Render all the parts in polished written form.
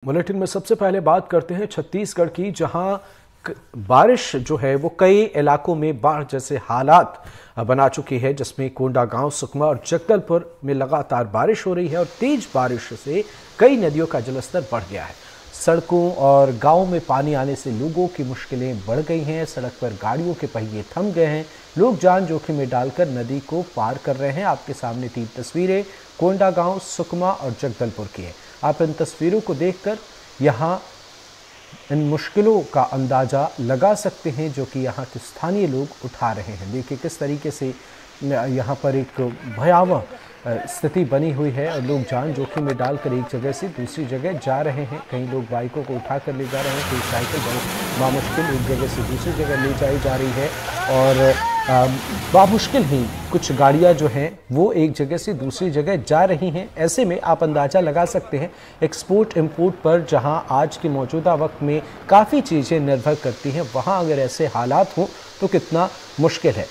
Bulletin में सबसे पहले बात करते हैं छत्तीसगढ़ की, जहां बारिश जो है वो कई इलाकों में बाढ़ जैसे हालात बना चुकी है, जिसमें कोंडागांव, सुकमा और जगदलपुर में लगातार बारिश हो रही है और तेज बारिश से कई नदियों का जलस्तर बढ़ गया है। सड़कों और गांवों में पानी आने से लोगों की मुश्किलें बढ़ गई हैं। सड़क पर गाड़ियों के पहिए थम गए हैं। लोग जान जोखिम में डालकर नदी को पार कर रहे हैं। आपके सामने 3 तस्वीरें कोंडागांव, सुकमा और जगदलपुर की है। आप इन तस्वीरों को देखकर यहाँ इन मुश्किलों का अंदाज़ा लगा सकते हैं जो कि यहाँ के स्थानीय लोग उठा रहे हैं। देखिए किस तरीके से यहाँ पर एक भयावह स्थिति बनी हुई है और लोग जान जोखिम में डालकर एक जगह से दूसरी जगह जा रहे हैं। कई लोग बाइकों को उठा कर ले जा रहे हैं, कोई साइकिल बामुश्किल एक जगह से दूसरी जगह ले जाई जा रही है और बामुश्किल ही कुछ गाड़ियां जो हैं वो एक जगह से दूसरी जगह जा रही हैं। ऐसे में आप अंदाज़ा लगा सकते हैं एक्सपोर्ट इंपोर्ट पर जहां आज के मौजूदा वक्त में काफ़ी चीज़ें निर्भर करती हैं, वहां अगर ऐसे हालात हों तो कितना मुश्किल है।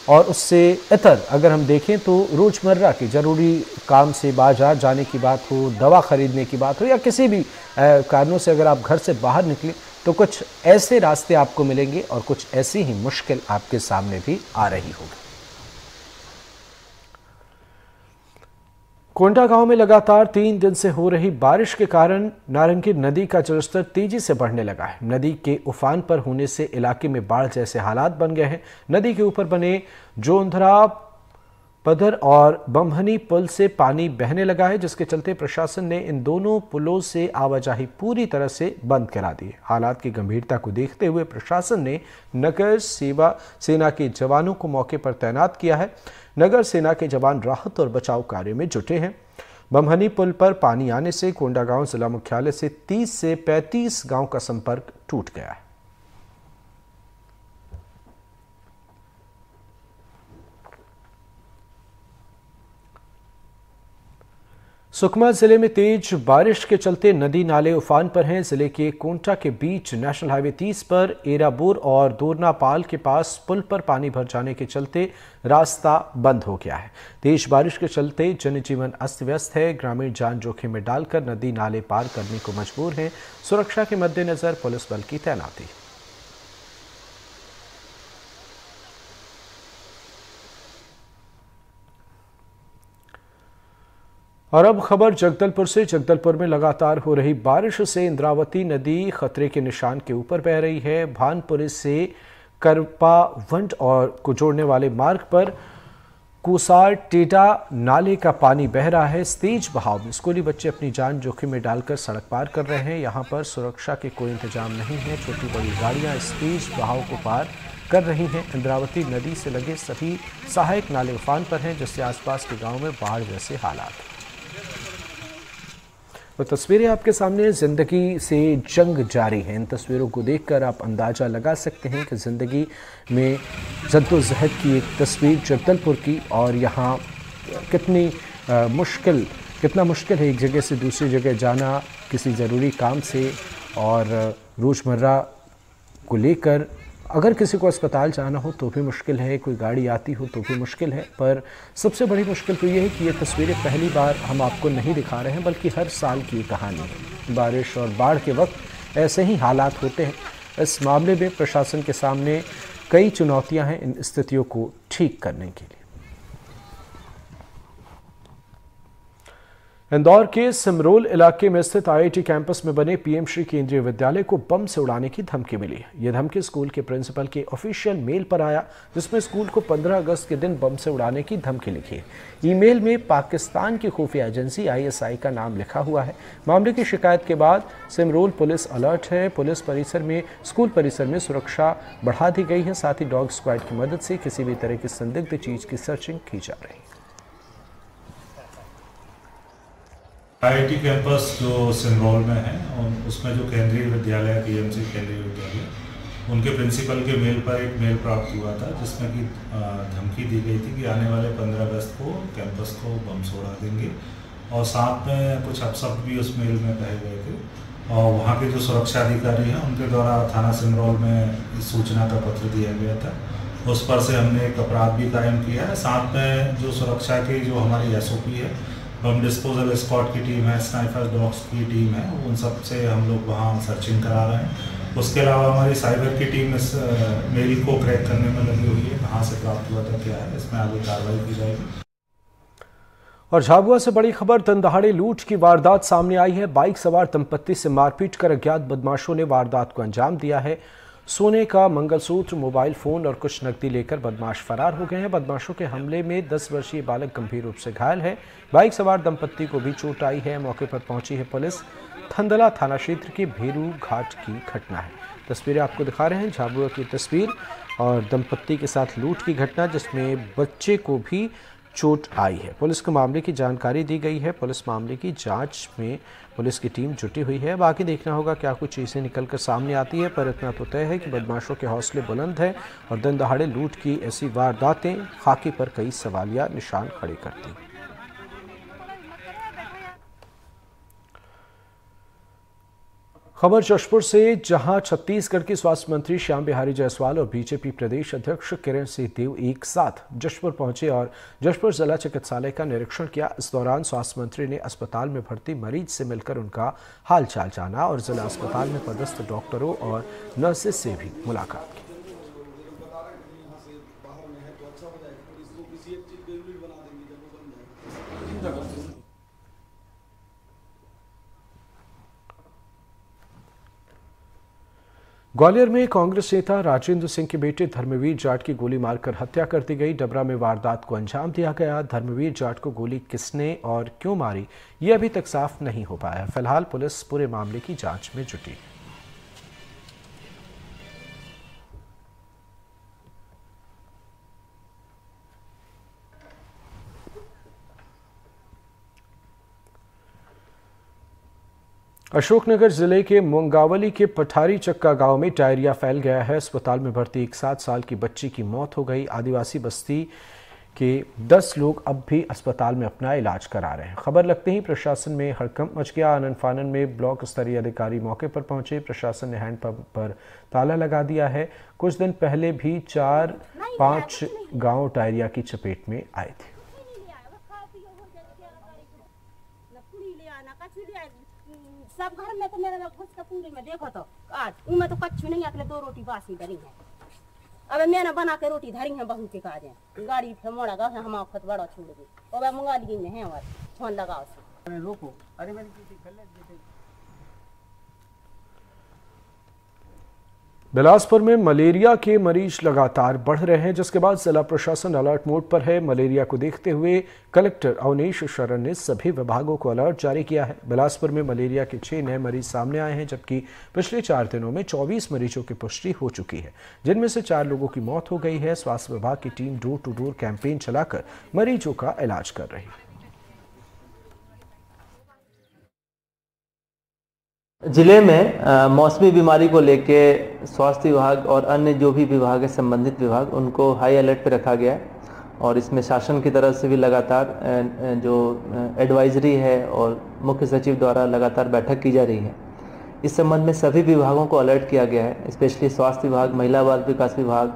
और उससे इतर अगर हम देखें तो रोज़मर्रा की ज़रूरी काम से बाजार जाने की बात हो, दवा ख़रीदने की बात हो या किसी भी कारणों से अगर आप घर से बाहर निकलें तो कुछ ऐसे रास्ते आपको मिलेंगे और कुछ ऐसी ही मुश्किल आपके सामने भी आ रही होगी। कोंडागांव में लगातार 3 दिन से हो रही बारिश के कारण नारंगी नदी का जलस्तर तेजी से बढ़ने लगा है। नदी के उफान पर होने से इलाके में बाढ़ जैसे हालात बन गए हैं। नदी के ऊपर बने जोंधरा, पधर और बम्हनी पुल से पानी बहने लगा है, जिसके चलते प्रशासन ने इन दोनों पुलों से आवाजाही पूरी तरह से बंद करा दी है। हालात की गंभीरता को देखते हुए प्रशासन ने नगर सेना के जवानों को मौके पर तैनात किया है। नगर सेना के जवान राहत और बचाव कार्य में जुटे हैं। बम्हनी पुल पर पानी आने से कोंडागांव जिला मुख्यालय से 30 से 35 गांव का संपर्क टूट गया है। सुकमा जिले में तेज बारिश के चलते नदी नाले उफान पर हैं। जिले के कोंटा के बीच नेशनल हाईवे 30 पर एराबोर और दोरनापाल के पास पुल पर पानी भर जाने के चलते रास्ता बंद हो गया है। तेज बारिश के चलते जनजीवन अस्त व्यस्त है। ग्रामीण जान जोखिम में डालकर नदी नाले पार करने को मजबूर हैं। सुरक्षा के मद्देनजर पुलिस बल की तैनाती। और अब खबर जगदलपुर से। जगदलपुर में लगातार हो रही बारिश से इंद्रावती नदी खतरे के निशान के ऊपर बह रही है। भानपुरी से करपावंड और को जोड़ने वाले मार्ग पर कुसार टेटा नाले का पानी बह रहा है। तेज बहाव में स्कूली बच्चे अपनी जान जोखिम में डालकर सड़क पार कर रहे हैं। यहाँ पर सुरक्षा के कोई इंतजाम नहीं है। छोटी बड़ी गाड़ियाँ इस तेज बहाव को पार कर रही हैं। इंद्रावती नदी से लगे सभी सहायक नाले उफान पर हैं, जिससे आसपास के गाँव में बाढ़ जैसे हालात। तो तस्वीरें आपके सामने ज़िंदगी से जंग जारी है। इन तस्वीरों को देखकर आप अंदाज़ा लगा सकते हैं कि ज़िंदगी में जद्दोजहद की एक तस्वीर जगदलपुर की, और यहाँ कितना मुश्किल है एक जगह से दूसरी जगह जाना किसी ज़रूरी काम से, और रोज़मर्रा को लेकर अगर किसी को अस्पताल जाना हो तो भी मुश्किल है, कोई गाड़ी आती हो तो भी मुश्किल है। पर सबसे बड़ी मुश्किल तो ये है कि ये तस्वीरें पहली बार हम आपको नहीं दिखा रहे हैं, बल्कि हर साल की कहानी है। बारिश और बाढ़ के वक्त ऐसे ही हालात होते हैं। इस मामले में प्रशासन के सामने कई चुनौतियां हैं इन स्थितियों को ठीक करने के लिए। इंदौर के सिमरोल इलाके में स्थित आईआईटी कैंपस में बने पीएम श्री केंद्रीय विद्यालय को बम से उड़ाने की धमकी मिली है। यह धमकी स्कूल के प्रिंसिपल के ऑफिशियल मेल पर आया, जिसमें स्कूल को 15 अगस्त के दिन बम से उड़ाने की धमकी लिखी है। ईमेल में पाकिस्तान की खुफिया एजेंसी आईएसआई का नाम लिखा हुआ है। मामले की शिकायत के बाद सिमरोल पुलिस अलर्ट है। स्कूल परिसर में सुरक्षा बढ़ा दी गई है। साथ ही डॉग स्क्वाड की मदद से किसी भी तरह की संदिग्ध चीज की सर्चिंग की जा रही है। आईआईटी कैंपस जो सिमरोल में है, उसमें जो केंद्रीय विद्यालय पीएमसी केंद्रीय विद्यालय, उनके प्रिंसिपल के मेल पर एक मेल प्राप्त हुआ था, जिसमें कि धमकी दी गई थी कि आने वाले 15 अगस्त को कैंपस को बम से उड़ा देंगे, और साथ में कुछ अपशब्द भी उस मेल में कहे गए थे। और वहाँ के जो सुरक्षा अधिकारी हैं उनके द्वारा थाना सिमरोल में इस सूचना का पत्र दिया गया था। उस पर से हमने एक अपराध भी कायम किया है। साथ में जो सुरक्षा की जो हमारी एसओपी है बम डिस्पोजल स्क्वाड की टीम है, स्नाइपर डॉग्स की टीम है, उन सब से हम लोग वहाँ सर्चिंग करा रहे हैं। उसके अलावा हमारी साइबर की टीम इस मेल को क्रैक करने में लगी हुई है, कहाँ से प्राप्त हुआ था, क्या है, इसमें आगे कार्रवाई की जाएगी। और झाबुआ से बड़ी खबर, दंदहाड़े लूट की वारदात सामने आई है। बाइक सवार दंपत्ति से मारपीट कर अज्ञात बदमाशों ने वारदात को अंजाम दिया है। सोने का मंगलसूत्र, मोबाइल फोन और कुछ नकदी लेकर बदमाश फरार हो गए हैं। बदमाशों के हमले में 10 वर्षीय बालक गंभीर रूप से घायल है। बाइक सवार दंपत्ति को भी चोट आई है। मौके पर पहुंची है पुलिस। थंदला थाना क्षेत्र के भेरू घाट की घटना है। तस्वीरें आपको दिखा रहे हैं, झाबुआ की तस्वीर और दंपत्ति के साथ लूट की घटना, जिसमें बच्चे को भी चोट आई है। पुलिस को मामले की जानकारी दी गई है। पुलिस मामले की जांच में पुलिस की टीम जुटी हुई है। बाकी देखना होगा क्या कुछ चीज़ें निकलकर सामने आती है, पर इतना तो तय है कि बदमाशों के हौसले बुलंद हैं और दिन दहाड़े लूट की ऐसी वारदातें खाकी पर कई सवालिया निशान खड़े करती हैं। खबर जशपुर से, जहां छत्तीसगढ़ के स्वास्थ्य मंत्री श्याम बिहारी जायसवाल और बीजेपी प्रदेश अध्यक्ष किरण सिंह देव एक साथ जशपुर पहुंचे और जशपुर जिला चिकित्सालय का निरीक्षण किया। इस दौरान स्वास्थ्य मंत्री ने अस्पताल में भर्ती मरीज से मिलकर उनका हालचाल जाना और जिला अस्पताल में पदस्थ डॉक्टरों और नर्सेज से भी मुलाकात की। ग्वालियर में कांग्रेस नेता राजेंद्र सिंह के बेटे धर्मवीर जाट की गोली मारकर हत्या कर दी गई। डबरा में वारदात को अंजाम दिया गया। धर्मवीर जाट को गोली किसने और क्यों मारी, ये अभी तक साफ नहीं हो पाया। फिलहाल पुलिस पूरे मामले की जांच में जुटी। अशोकनगर जिले के मुंगावली के पठारी चक्का गांव में डायरिया फैल गया है। अस्पताल में भर्ती एक 7 साल की बच्ची की मौत हो गई। आदिवासी बस्ती के 10 लोग अब भी अस्पताल में अपना इलाज करा रहे हैं। खबर लगते ही प्रशासन में हड़कंप मच गया। आनन फानन में ब्लॉक स्तरीय अधिकारी मौके पर पहुंचे। प्रशासन ने हैंडपंप पर ताला लगा दिया है। कुछ दिन पहले भी 4-5 गांव डायरिया की चपेट में आए थे। सब घर में तो मेरा घुस के पूरी में देखो तो आज उनमें तो कच्छु नहीं, अकेले 2 रोटी बासी धरी है। अब मैंने बना के रोटी धरी है बहू के काज है। गाड़ी से मोड़ा गाँव से हम खत बड़ा छोड़ दी और मंगा ली में है और फोन लगाओ से रोको। अरे मेरी बिलासपुर में मलेरिया के मरीज लगातार बढ़ रहे हैं, जिसके बाद जिला प्रशासन अलर्ट मोड पर है। मलेरिया को देखते हुए कलेक्टर अवनीश शरण ने सभी विभागों को अलर्ट जारी किया है। बिलासपुर में मलेरिया के 6 नए मरीज सामने आए हैं, जबकि पिछले 4 दिनों में 24 मरीजों की पुष्टि हो चुकी है, जिनमें से 4 लोगों की मौत हो गई है। स्वास्थ्य विभाग की team door to door campaign चलाकर मरीजों का इलाज कर रही है। जिले में मौसमी बीमारी को लेके स्वास्थ्य विभाग और अन्य जो भी विभाग है, संबंधित विभाग, उनको हाई अलर्ट पे रखा गया है और इसमें शासन की तरफ से भी लगातार जो एडवाइजरी है और मुख्य सचिव द्वारा लगातार बैठक की जा रही है। इस संबंध में सभी विभागों को अलर्ट किया गया है, स्पेशली स्वास्थ्य विभाग, महिला बाल विकास विभाग,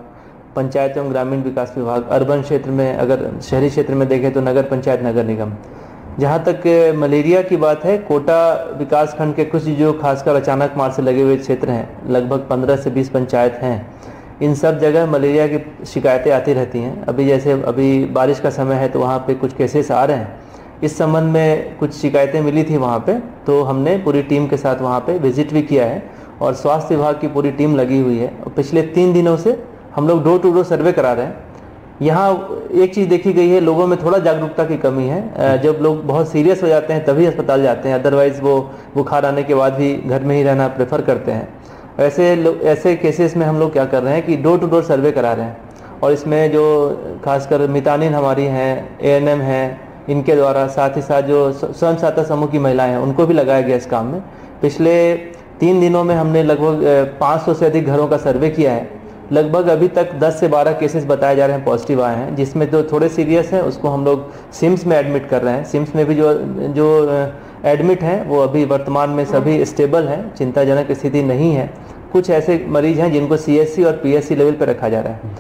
पंचायत एवं ग्रामीण विकास विभाग, अर्बन क्षेत्र में, अगर शहरी क्षेत्र में देखें तो नगर पंचायत, नगर निगम। जहाँ तक मलेरिया की बात है, कोटा विकास खंड के कुछ जो खासकर अचानक मार से लगे हुए क्षेत्र हैं, लगभग 15 से 20 पंचायत हैं, इन सब जगह मलेरिया की शिकायतें आती रहती हैं। अभी बारिश का समय है तो वहाँ पे कुछ केसेस आ रहे हैं। इस संबंध में कुछ शिकायतें मिली थी वहाँ पे, तो हमने पूरी टीम के साथ वहाँ पे विजिट भी किया है और स्वास्थ्य विभाग की पूरी टीम लगी हुई है। और पिछले 3 दिनों से हम लोग डोर टू डोर सर्वे करा रहे हैं। यहाँ एक चीज़ देखी गई है, लोगों में थोड़ा जागरूकता की कमी है। जब लोग बहुत सीरियस हो जाते हैं तभी अस्पताल जाते हैं, अदरवाइज़ वो बुखार आने के बाद भी घर में ही रहना प्रेफर करते हैं। ऐसे केसेस में हम लोग क्या कर रहे हैं कि डोर टू डोर सर्वे करा रहे हैं और इसमें जो खासकर मितानिन हमारी हैं, ANM हैं, इनके द्वारा, साथ ही साथ जो स्वयं सहायता समूह की महिलाएं हैं, उनको भी लगाया गया इस काम में। पिछले 3 दिनों में हमने लगभग 500 से अधिक घरों का सर्वे किया है। लगभग अभी तक 10 से 12 केसेस बताए जा रहे हैं पॉजिटिव आए हैं, जिसमें जो थोड़े सीरियस हैं उसको हम लोग सिम्स में एडमिट कर रहे हैं। सिम्स में भी जो एडमिट हैं वो अभी वर्तमान में सभी स्टेबल हैं, चिंताजनक स्थिति नहीं है। कुछ ऐसे मरीज हैं जिनको CSC और PSC लेवल पर रखा जा रहा है।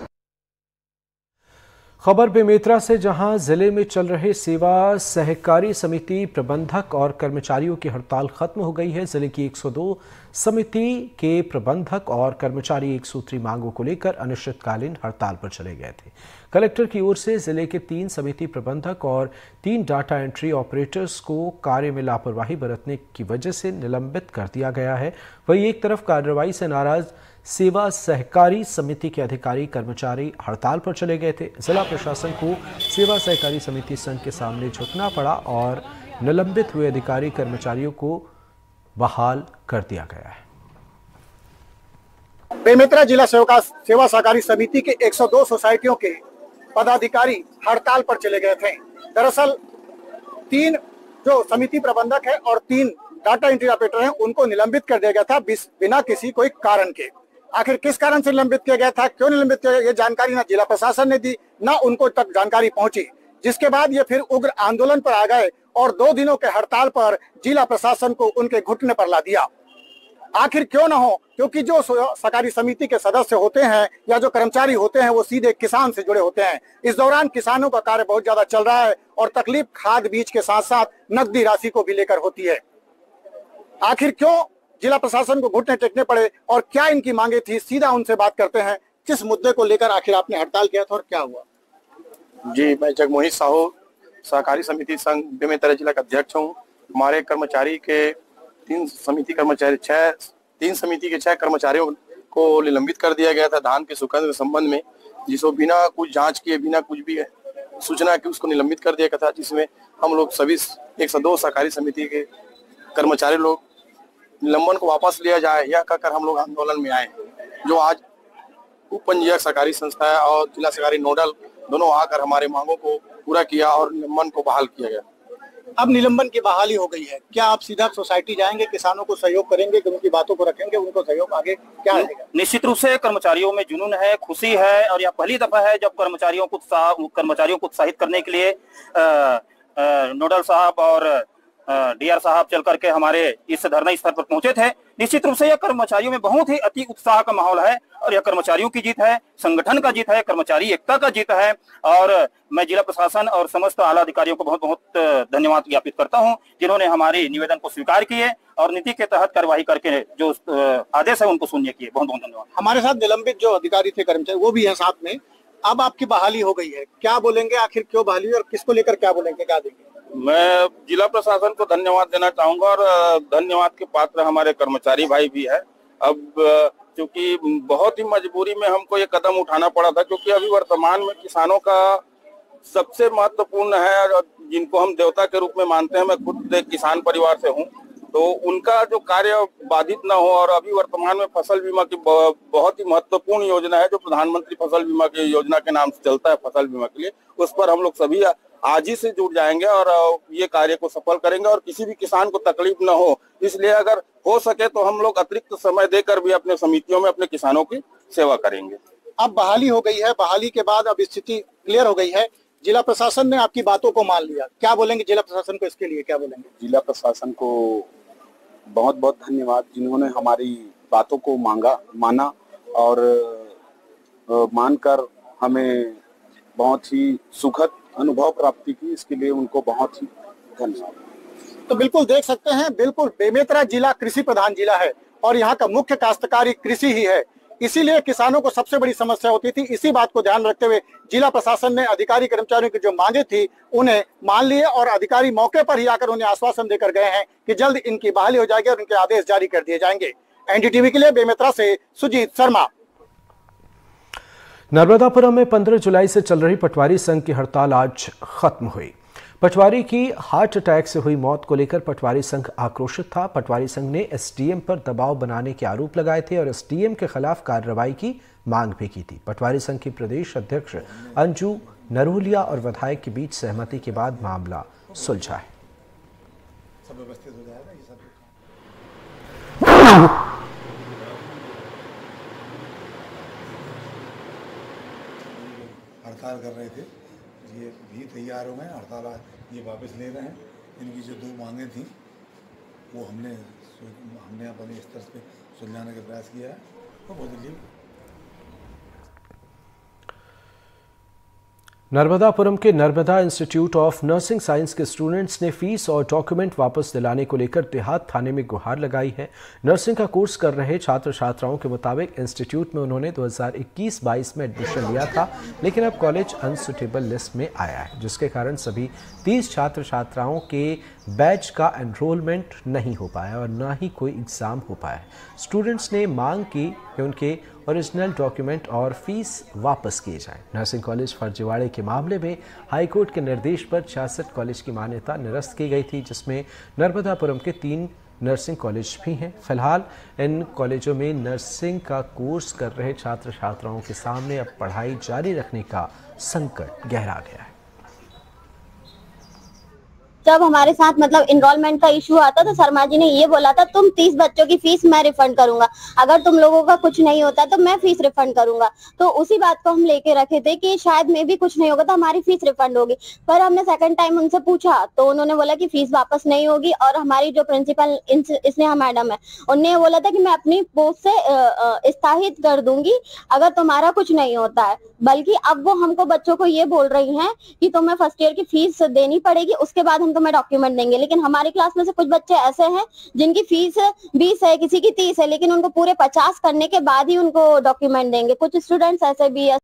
खबर बेमेतरा से, जहां जिले में चल रहे सेवा सहकारी समिति प्रबंधक और कर्मचारियों की हड़ताल खत्म हो गई है। जिले की 102 समिति के प्रबंधक और कर्मचारी एक सूत्री मांगों को लेकर अनिश्चितकालीन हड़ताल पर चले गए थे। कलेक्टर की ओर से जिले के 3 समिति प्रबंधक और 3 डाटा एंट्री ऑपरेटर्स को कार्य में लापरवाही बरतने की वजह से निलंबित कर दिया गया है। वहीं एक तरफ कार्रवाई से नाराज सेवा सहकारी समिति के अधिकारी कर्मचारी हड़ताल पर चले गए थे। जिला प्रशासन को सेवा सहकारी समिति संघ के सामने झुकना पड़ा और निलंबित हुए अधिकारी कर्मचारियों को बहाल कर दिया गया है। बेमेतरा जिला सेवा सहकारी समिति के 102 सोसाइटियों के पदाधिकारी हड़ताल पर चले गए थे। दरअसल 3 जो समिति प्रबंधक है और 3 डाटा एंट्री ऑपरेटर हैं, उनको निलंबित कर दिया गया था बिना किसी कोई कारण के। आखिर किस कारण से निलंबित किया गया था, क्यों निलंबित किया गया, ये जानकारी ना जिला प्रशासन ने दी, ना उनको तक जानकारी पहुंची। जिसके बाद ये फिर उग्र आंदोलन पर आ गए और 2 दिनों के हड़ताल पर जिला प्रशासन को उनके घुटने पर ला दिया। आखिर क्यों ना हो, क्योंकि जो सहकारी समिति के सदस्य होते हैं या जो कर्मचारी होते हैं वो सीधे किसान से जुड़े होते हैं। इस दौरान किसानों का कार्य बहुत ज्यादा चल रहा है और तकलीफ खाद बीज के साथ साथ नकदी राशि को भी लेकर होती है। आखिर क्यों जिला प्रशासन को घुटने टेकने पड़े और क्या इनकी मांगे थी, सीधा उनसे बात करते हैं। किस मुद्दे को लेकर आखिर आपने हड़ताल किया था और क्या हुआ? जी, मैं जगमोहित साहू सहकारी समिति संघ बेमेतरा जिला का अध्यक्ष हूँ। हमारे कर्मचारी के 3 समिति के 6 कर्मचारियों को निलंबित कर दिया गया था धान के सुगंध के संबंध में, जिसको बिना कुछ जांच किए, बिना कुछ भी सूचना के उसको निलंबित कर दिया गया था। जिसमें हम लोग सभी 102 सहकारी समिति के कर्मचारी लोग निलंबन को वापस लिया जाए, यह कहकर हम लोग आंदोलन में आए। जो आज उप पंजीयक सहकारी संस्था और जिला सहकारी नोडल दोनों आकर हमारे मांगों को पूरा किया और निलंबन को बहाल किया गया। अब निलंबन की बहाली हो गई है, क्या आप सीधा सोसाइटी जाएंगे, किसानों को सहयोग करेंगे, उनकी बातों को रखेंगे, उनको सहयोग आगे क्या रहेगा? निश्चित रूप से कर्मचारियों में जुनून है, खुशी है और यह पहली दफा है जब कर्मचारियों को उत्साहित करने के लिए नोडल साहब और डीआर साहब चल करके हमारे इस धरना स्थल पर पहुंचे थे। निश्चित रूप से यह कर्मचारियों में बहुत ही अति उत्साह का माहौल है और यह कर्मचारियों की जीत है, संगठन का जीत है, कर्मचारी एकता का जीत है। और मैं जिला प्रशासन और समस्त आला अधिकारियों को बहुत बहुत धन्यवाद ज्ञापित करता हूं, जिन्होंने हमारी निवेदन को स्वीकार किए और नीति के तहत कार्यवाही करके जो आदेश है उनको शून्य किए। बहुत बहुत धन्यवाद। हमारे साथ निलंबित जो अधिकारी थे, कर्मचारी, वो भी है साथ में। अब आपकी बहाली हो गई है, क्या बोलेंगे, आखिर क्यों बहाली और किसको लेकर क्या बोलेंगे, क्या देंगे? मैं जिला प्रशासन को धन्यवाद देना चाहूंगा और धन्यवाद के पात्र हमारे कर्मचारी भाई भी है। अब क्योंकि बहुत ही मजबूरी में हमको ये कदम उठाना पड़ा था, क्योंकि अभी वर्तमान में किसानों का सबसे महत्वपूर्ण है, जिनको हम देवता के रूप में मानते हैं। मैं खुद एक किसान परिवार से हूँ, तो उनका जो कार्य बाधित न हो। और अभी वर्तमान में फसल बीमा की बहुत ही महत्वपूर्ण योजना है, जो प्रधानमंत्री फसल बीमा की योजना के नाम से चलता है फसल बीमा के लिए। उस पर हम लोग सभी आज ही से जुट जाएंगे और ये कार्य को सफल करेंगे और किसी भी किसान को तकलीफ न हो, इसलिए अगर हो सके तो हम लोग अतिरिक्त समय देकर भी अपने समितियों में अपने किसानों की सेवा करेंगे। अब बहाली हो गई है, बहाली के बाद अब स्थिति क्लियर हो गई है, जिला प्रशासन ने आपकी बातों को मान लिया, क्या बोलेंगे जिला प्रशासन को इसके लिए, क्या बोलेंगे? जिला प्रशासन को बहुत बहुत धन्यवाद, जिन्होंने हमारी बातों को माना और मानकर हमें बहुत ही सुखद अनुभव प्राप्ति की। इसके लिए उनको बहुत ही धन्यवाद। तो बिल्कुल देख सकते हैं, बिल्कुल बेमेतरा जिला कृषि प्रधान जिला है और यहाँ का मुख्य काश्तकारी कृषि ही है, इसीलिए किसानों को सबसे बड़ी समस्या होती थी। इसी बात को ध्यान रखते हुए जिला प्रशासन ने अधिकारी कर्मचारियों की जो मांगे थी उन्हें मान लिए और अधिकारी मौके पर ही आकर उन्हें आश्वासन देकर गए हैं कि जल्द इनकी बहाली हो जाएगी और उनके आदेश जारी कर दिए जाएंगे। एनडीटीवी के लिए बेमेतरा से सुजीत शर्मा। नर्मदापुरम में 15 जुलाई से चल रही पटवारी संघ की हड़ताल आज खत्म हुई। पटवारी की हार्ट अटैक से हुई मौत को लेकर पटवारी संघ आक्रोशित था। पटवारी संघ ने एसडीएम पर दबाव बनाने के आरोप लगाए थे और एसडीएम के खिलाफ कार्रवाई की मांग भी की थी। पटवारी संघ की प्रदेश अध्यक्ष अंजू नरोलिया और विधायक के बीच सहमति के बाद मामला सुलझा है। हड़ताल कर रहे थे, ये भी तैयार हो गए, हड़ताल ये वापस ले रहे हैं। इनकी जो 2 मांगें थी वो हमने अपने स्तर पे सुलझाने का प्रयास किया है। तो बहुत जल्दी नर्मदापुरम के Narmada institute of nursing science के स्टूडेंट्स ने फीस और डॉक्यूमेंट वापस दिलाने को लेकर देहात थाने में गुहार लगाई है। नर्सिंग का कोर्स कर रहे छात्र छात्राओं के मुताबिक इंस्टीट्यूट में उन्होंने 2021-22 में एडमिशन लिया था, लेकिन अब कॉलेज अनसुटेबल लिस्ट में आया है, जिसके कारण सभी 30 छात्र छात्राओं के बैच का एनरोलमेंट नहीं हो पाया और न ही कोई एग्ज़ाम हो पाया। स्टूडेंट्स ने मांग की कि उनके ओरिजिनल डॉक्यूमेंट और फीस वापस किए जाएं। नर्सिंग कॉलेज फर्जीवाड़े के मामले में हाईकोर्ट के निर्देश पर 66 कॉलेज की मान्यता निरस्त की गई थी, जिसमें नर्मदापुरम के 3 नर्सिंग कॉलेज भी हैं। फिलहाल इन कॉलेजों में नर्सिंग का कोर्स कर रहे छात्र छात्राओं के सामने अब पढ़ाई जारी रखने का संकट गहरा गया है। जब हमारे साथ मतलब इनरोलमेंट का इशू आता तो शर्मा जी ने ये बोला था, तुम 30 बच्चों की फीस मैं रिफंड करूंगा, अगर तुम लोगों का कुछ नहीं होता तो मैं फीस रिफंड करूंगा। तो उसी बात को हम लेके रखे थे कि शायद में भी कुछ नहीं होगा तो हमारी फीस रिफंड होगी। पर हमने सेकंड टाइम उनसे पूछा तो उन्होंने बोला कि फीस वापस नहीं होगी। और हमारी जो प्रिंसिपल स्नेहा मैडम है, उन्होंने बोला था कि मैं अपनी पोस्ट से स्थापित कर दूंगी अगर तुम्हारा कुछ नहीं होता है। बल्कि अब वो हमको बच्चों को ये बोल रही हैं कि तुम्हें फर्स्ट ईयर की फीस देनी पड़ेगी, उसके बाद हम तुम्हें डॉक्यूमेंट देंगे। लेकिन हमारी क्लास में से कुछ बच्चे ऐसे हैं जिनकी फीस 20 है, किसी की 30 है, लेकिन उनको पूरे 50 करने के बाद ही उनको डॉक्यूमेंट देंगे। कुछ स्टूडेंट्स ऐसे भी है।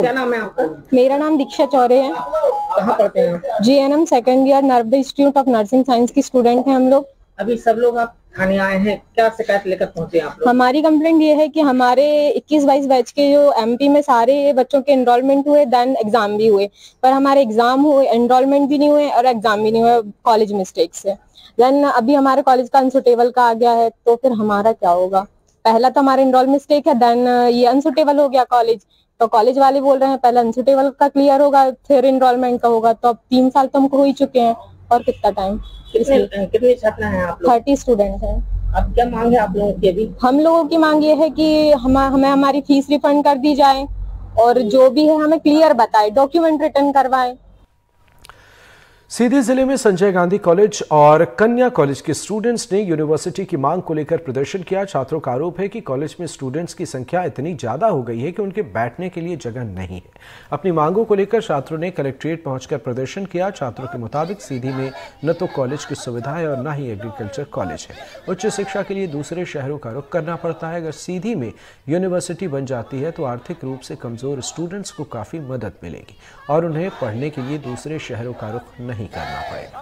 क्या नाम है आपका? मेरा नाम दीक्षा चौरे है। कहाँ पढ़ते हैं? GNM second year Narmada institute of nursing science की स्टूडेंट हैं हम लोग। अभी सब लोग आप थाने आए हैं, क्या शिकायत लेकर पहुंचे आप लोग? हमारी कंप्लेंट ये है कि हमारे 21-22 बैच के जो MP में सारे बच्चों के एनरोलमेंट हुए, देन एग्जाम भी हुए, पर हमारे एग्जाम हुए, एनरोलमेंट भी नहीं हुए और एग्जाम भी नहीं हुए कॉलेज मिस्टेक से। देन अभी हमारे कॉलेज का अनसुटेबल का आ गया है, तो फिर हमारा क्या होगा? पहला तो हमारा एनरोल मिस्टेक है, देन ये अनसुटेबल हो गया कॉलेज। तो कॉलेज वाले बोल रहे हैं पहले अनसुटेबल का क्लियर होगा फिर एनरोलमेंट का होगा। तो अब 3 साल तो हमको हो ही चुके हैं और कितना टाइम? कितने छात्र हैं आप लोग? 30 स्टूडेंट हैं। अब क्या मांग है आप लोगों की? अभी हम लोगों की मांग ये है कि हमें हमारी फीस रिफंड कर दी जाए और जो भी है हमें क्लियर बताए, डॉक्यूमेंट रिटर्न करवाएं। सीधी जिले में संजय गांधी कॉलेज और कन्या कॉलेज के स्टूडेंट्स ने यूनिवर्सिटी की मांग को लेकर प्रदर्शन किया। छात्रों का आरोप है कि कॉलेज में स्टूडेंट्स की संख्या इतनी ज्यादा हो गई है कि उनके बैठने के लिए जगह नहीं है। अपनी मांगों को लेकर छात्रों ने कलेक्ट्रेट पहुंचकर प्रदर्शन किया। छात्रों के मुताबिक सीधी में न तो कॉलेज की सुविधा है और न ही एग्रीकल्चर कॉलेज है। उच्च शिक्षा के लिए दूसरे शहरों का रुख करना पड़ता है। अगर सीधी में यूनिवर्सिटी बन जाती है तो आर्थिक रूप से कमजोर स्टूडेंट्स को काफी मदद मिलेगी और उन्हें पढ़ने के लिए दूसरे शहरों का रुख नहीं करना पड़ेगा।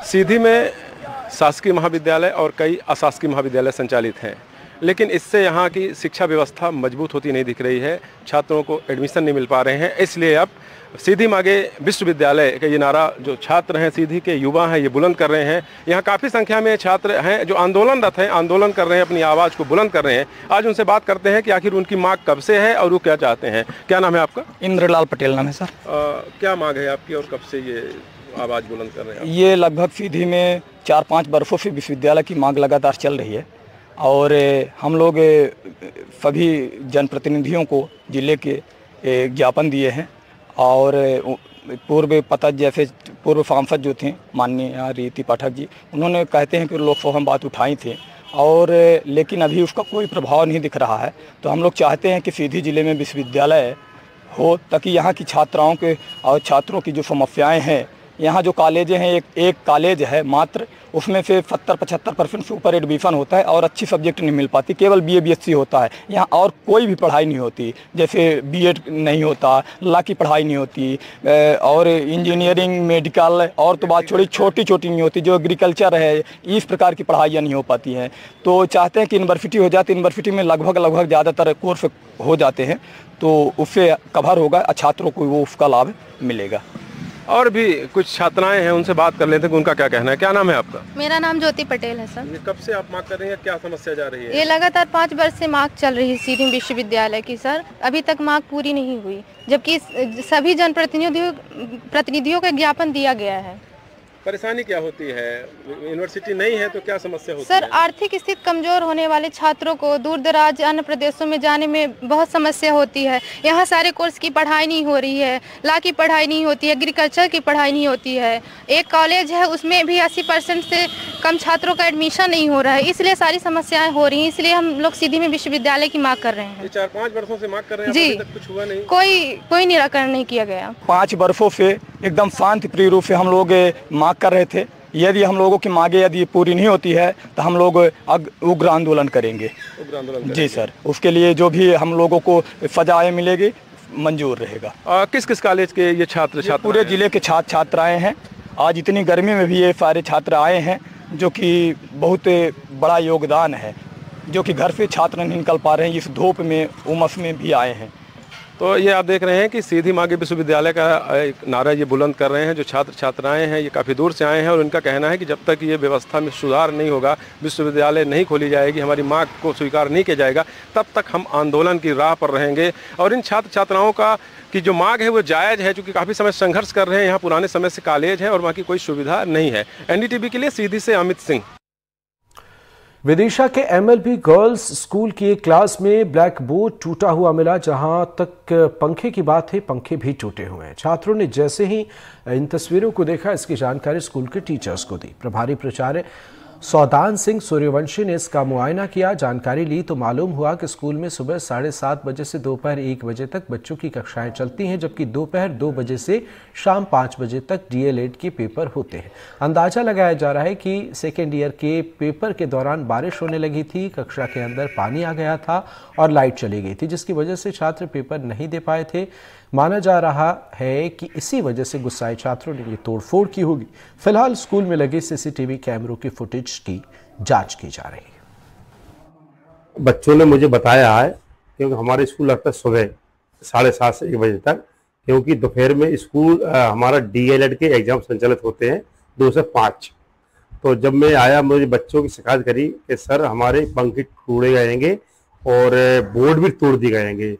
सीधी में शासकीय महाविद्यालय और कई अशासकीय महाविद्यालय संचालित हैं, लेकिन इससे यहाँ की शिक्षा व्यवस्था मजबूत होती नहीं दिख रही है। छात्रों को एडमिशन नहीं मिल पा रहे हैं, इसलिए अब सीधी मांगे विश्वविद्यालय का ये नारा जो छात्र हैं, सीधी के युवा हैं, ये बुलंद कर रहे हैं। यहाँ काफ़ी संख्या में छात्र हैं जो आंदोलनरत हैं, आंदोलन कर रहे हैं, अपनी आवाज़ को बुलंद कर रहे हैं। आज उनसे बात करते हैं कि आखिर उनकी मांग कब से है और वो क्या चाहते हैं। क्या नाम है आपका? इंद्रलाल पटेल नाम है सर। क्या मांग है आपकी और कब से ये आवाज़ बुलंद कर रहे हैं? ये लगभग सीधी में 4-5 बरसों से विश्वविद्यालय की मांग लगातार चल रही है और हम लोग सभी जनप्रतिनिधियों को जिले के ज्ञापन दिए हैं और पूर्व पता जैसे पूर्व सांसद जो थे माननीय रीति पाठक जी, उन्होंने कहते हैं कि लोकसभा में बात उठाई थी और लेकिन अभी उसका कोई प्रभाव नहीं दिख रहा है। तो हम लोग चाहते हैं कि सीधी जिले में विश्वविद्यालय हो ताकि यहाँ की छात्राओं के और छात्रों की जो समस्याएं हैं, यहाँ जो कॉलेजें हैं एक कॉलेज है मात्र, उसमें से 70-75% से ऊपर एडमिशन होता है और अच्छी सब्जेक्ट नहीं मिल पाती, केवल BA BSc होता है यहाँ और कोई भी पढ़ाई नहीं होती। जैसे BEd नहीं होता, लॉ की पढ़ाई नहीं होती और इंजीनियरिंग, मेडिकल और तो बात छोटी छोटी नहीं होती, जो एग्रीकल्चर है, इस प्रकार की पढ़ाइयाँ नहीं हो पाती हैं। तो चाहते हैं कि यूनिवर्सिटी हो जाए, तो यूनिवर्सिटी में लगभग ज़्यादातर कोर्स हो जाते हैं तो उससे कवर होगा, छात्रों को वो उसका लाभ मिलेगा। और भी कुछ छात्राएं हैं, उनसे बात कर लेते हैं कि उनका क्या कहना है। क्या नाम है आपका? मेरा नाम ज्योति पटेल है सर। ये कब से आप मांग कर रही हैं, क्या समस्या जा रही है? ये लगातार 5 वर्ष से मांग चल रही है सीधी विश्वविद्यालय की सर, अभी तक मांग पूरी नहीं हुई, जबकि सभी जनप्रतिनिधियों को ज्ञापन दिया गया है। परेशानी क्या होती है? यूनिवर्सिटी नहीं है तो क्या समस्या होती सर, है? आर्थिक स्थिति कमजोर होने वाले छात्रों को दूर दराज अन्य प्रदेशों में जाने में बहुत समस्या होती है। यहाँ सारे कोर्स की पढ़ाई नहीं हो रही है, लॉ की पढ़ाई नहीं होती है, एग्रीकल्चर की पढ़ाई नहीं होती है। एक कॉलेज है उसमें भी 80% से कम छात्रों का एडमिशन नहीं हो रहा है, इसलिए सारी समस्याएं हो रही हैं। इसलिए हम लोग सीधी में विश्वविद्यालय की मांग कर रहे हैं। 4-5 वर्षों से मांग कर रहे हैं, जी, अभी तक कुछ हुआ नहीं। कोई निराकरण नहीं किया गया। 5 वर्षों से एकदम शांतिप्रिय रूप से हम लोग मांग कर रहे थे। यदि हम लोगों की मांगे यदि पूरी नहीं होती है तो हम लोग उग्र आंदोलन करेंगे। जी सर, उसके लिए जो भी हम लोगों को सजाएं मिलेगी मंजूर रहेगा। किस किस कॉलेज के ये छात्र पूरे जिले के छात्र छात्राएं हैं। आज इतनी गर्मी में भी ये सारे छात्र आए हैं, जो कि बहुत बड़ा योगदान है, जो कि घर से छात्र नहीं निकल पा रहे हैं, इस धूप में उमस में भी आए हैं। तो ये आप देख रहे हैं कि सीधी मांगे विश्वविद्यालय का एक नारा ये बुलंद कर रहे हैं। जो छात्र छात्राएं हैं ये काफ़ी दूर से आए हैं और उनका कहना है कि जब तक ये व्यवस्था में सुधार नहीं होगा, विश्वविद्यालय नहीं खोली जाएगी, हमारी मांग को स्वीकार नहीं किया जाएगा, तब तक हम आंदोलन की राह पर रहेंगे। और इन छात्र छात्राओं का की जो मांग है वो जायज़ है, क्योंकि काफ़ी समय संघर्ष कर रहे हैं। यहाँ पुराने समय से कॉलेज है और वहाँ की कोई सुविधा नहीं है। NDTV के लिए सीधी से अमित सिंह। विदिशा के MLB गर्ल्स स्कूल की एक क्लास में ब्लैक बोर्ड टूटा हुआ मिला। जहां तक पंखे की बात है, पंखे भी टूटे हुए हैं। छात्रों ने जैसे ही इन तस्वीरों को देखा, इसकी जानकारी स्कूल के टीचर्स को दी। प्रभारी प्राचार्य सौदान सिंह सूर्यवंशी ने इसका मुआयना किया। जानकारी ली तो मालूम हुआ कि स्कूल में सुबह 7:30 बजे से दोपहर 1 बजे तक बच्चों की कक्षाएं चलती हैं, जबकि दोपहर 2 बजे से शाम 5 बजे तक DLED के पेपर होते हैं। अंदाजा लगाया जा रहा है कि सेकेंड ईयर के पेपर के दौरान बारिश होने लगी थी, कक्षा के अंदर पानी आ गया था और लाइट चली गई थी, जिसकी वजह से छात्र पेपर नहीं दे पाए थे। माना जा रहा है कि इसी वजह से गुस्साए छात्रों ने ये तोड़फोड़ की होगी। फिलहाल स्कूल में लगे CCTV कैमरों की फुटेज की जांच की जा रही है। बच्चों ने मुझे बताया है, क्योंकि हमारे स्कूल लगता है सुबह 7:30 से 1 बजे तक, क्योंकि दोपहर में स्कूल हमारा DLED के एग्जाम संचालित होते हैं 2 से 5। तो जब मैं आया, मुझे बच्चों की शिकायत करी कि सर हमारे पंखे तोड़े गएंगे और बोर्ड भी तोड़ दिए गएंगे।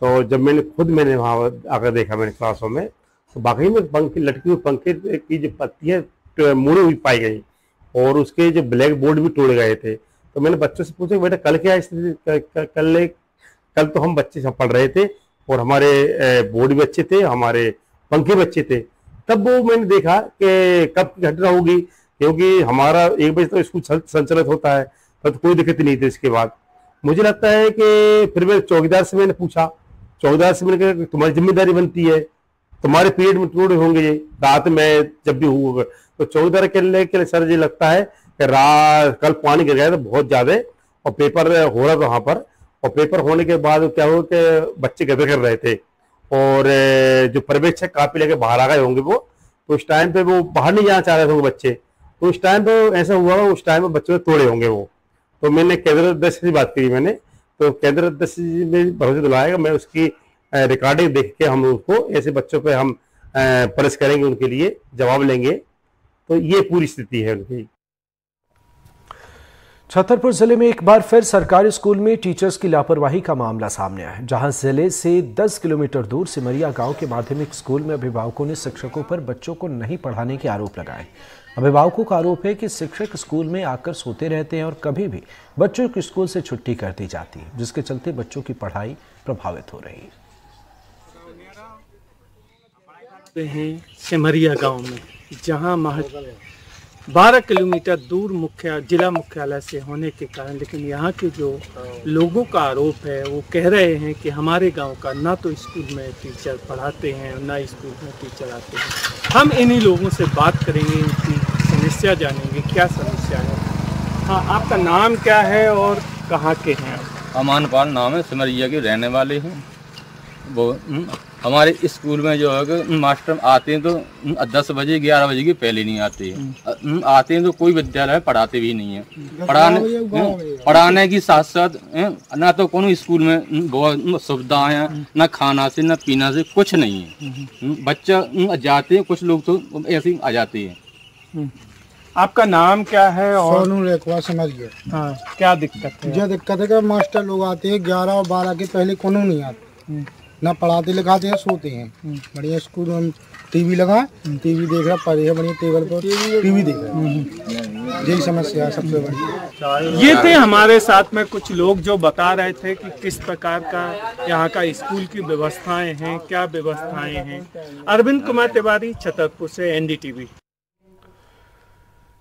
तो जब मैंने वहाँ आकर देखा मैंने क्लासों में, तो बाकी में पंखे लटके हुए पंखे की जो पत्तियाँ मुड़ी हुई पाई गई और उसके जो ब्लैक बोर्ड भी तोड़े गए थे। तो मैंने बच्चों से पूछा बेटा कल क्या स्थिति, कल तो हम बच्चे सब पढ़ रहे थे और हमारे बोर्ड भी अच्छे थे, हमारे पंखे भी अच्छे थे। तब वो मैंने देखा कि कब की घटना होगी, क्योंकि हमारा 1 बजे तो स्कूल संचालित होता है, तो कोई दिक्कत नहीं थी। इसके बाद मुझे लगता है कि फिर मैं चौकीदार से मैंने पूछा, चौकीदार से मैंने कहा तुम्हारी जिम्मेदारी बनती है, तुम्हारे पीरियड में टूटे होंगे ये रात में जब भी हुआ। तो चौकीदार के सर जी लगता है कि रात कल पानी गिर गया था बहुत ज्यादा और पेपर हो रहा था वहां पर, और पेपर होने के बाद क्या हुआ कि बच्चे गधे कर रहे थे और जो पर्यवेक्षक कापी लेके बाहर आ गए होंगे वो, तो उस टाइम पे वो बाहर नहीं जाना चाह रहे थे बच्चे, तो उस टाइम पे ऐसा हुआ, उस टाइम पे बच्चों ने तोड़े होंगे वो। तो मैंने केंद्र अध्यक्ष से बात करी मैंने, तो केंद्र अध्यक्ष में भरोसे दिलाएगा, मैं उसकी रिकॉर्डिंग देख के हम उसको ऐसे बच्चों पे हम प्रेस करेंगे, उनके लिए जवाब लेंगे। तो ये पूरी स्थिति है उनकी। छतरपुर जिले में एक बार फिर सरकारी स्कूल में टीचर्स की लापरवाही का मामला सामने आया है, जहां जिले से 10 किलोमीटर दूर सिमरिया गांव के माध्यमिक स्कूल में अभिभावकों ने शिक्षकों पर बच्चों को नहीं पढ़ाने के आरोप लगाए। अभिभावकों का आरोप है कि शिक्षक स्कूल में आकर सोते रहते हैं और कभी भी बच्चों की स्कूल से छुट्टी कर दी जाती है, जिसके चलते बच्चों की पढ़ाई प्रभावित हो रही है। सिमरिया गांव में, जहां 12 किलोमीटर दूर जिला मुख्यालय से होने के कारण, लेकिन यहाँ के जो लोगों का आरोप है वो कह रहे हैं कि हमारे गांव का ना तो स्कूल में टीचर पढ़ाते हैं और ना स्कूल में टीचर आते हैं। हम इन्हीं लोगों से बात करेंगे, इनकी समस्या जानेंगे क्या समस्या है। हाँ, आपका नाम क्या है और कहाँ के हैं? अमान पाल नाम है, सिमरिया के रहने वाले हैं। वो हमारे स्कूल में जो है मास्टर आते हैं तो 10 बजे 11 बजे के पहले नहीं आते हैं, आते हैं तो कोई विद्यालय पढ़ाते भी नहीं है। पढ़ाने की साथ साथ ना तो कोनो स्कूल में बहुत सुविधाएं हैं, ना खाना से ना पीना से कुछ नहीं है। बच्चा जाते हैं, कुछ लोग तो ऐसे ही आ जाते हैं। आपका नाम क्या है? और सोनू रेखवा समझिए। हाँ, क्या दिक्कत है? जो दिक्कत है कि मास्टर लोग आते हैं 11 और 12 के पहले कोनो नहीं आते, ना पढ़ाते लिखाते हैं, सोते हैं। बढ़िया स्कूल में टीवी लगा, टीवी देख रहा, पढ़े है बढ़िया टेबल पर टीवी देख रहा। यही समस्या है सबसे बड़ी। ये थे हमारे साथ में कुछ लोग जो बता रहे थे कि किस प्रकार का यहाँ का स्कूल की व्यवस्थाएं हैं, क्या व्यवस्थाएं हैं। अरविंद कुमार तिवारी, छतरपुर से, NDTV।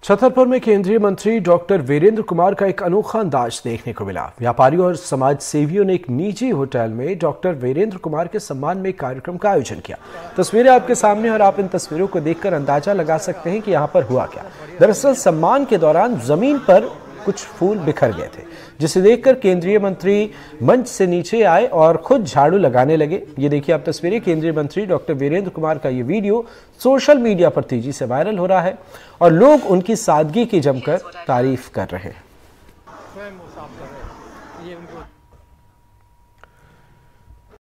छतरपुर में केंद्रीय मंत्री डॉक्टर वीरेंद्र कुमार का एक अनोखा अंदाज देखने को मिला। व्यापारियों और समाज सेवियों ने एक निजी होटल में डॉक्टर वीरेंद्र कुमार के सम्मान में एक कार्यक्रम का आयोजन किया। तस्वीरें आपके सामने और आप इन तस्वीरों को देखकर अंदाजा लगा सकते हैं कि यहाँ पर हुआ क्या। दरअसल सम्मान के दौरान जमीन पर कुछ फूल बिखर गए थे, जिसे देखकर केंद्रीय मंत्री मंच से नीचे आए और खुद झाड़ू लगाने लगे। ये देखिए आप तस्वीरें। केंद्रीय मंत्री डॉक्टर वीरेंद्र कुमार का ये वीडियो सोशल मीडिया पर तेजी से वायरल हो रहा है और लोग उनकी सादगी की जमकर तारीफ कर रहे हैं।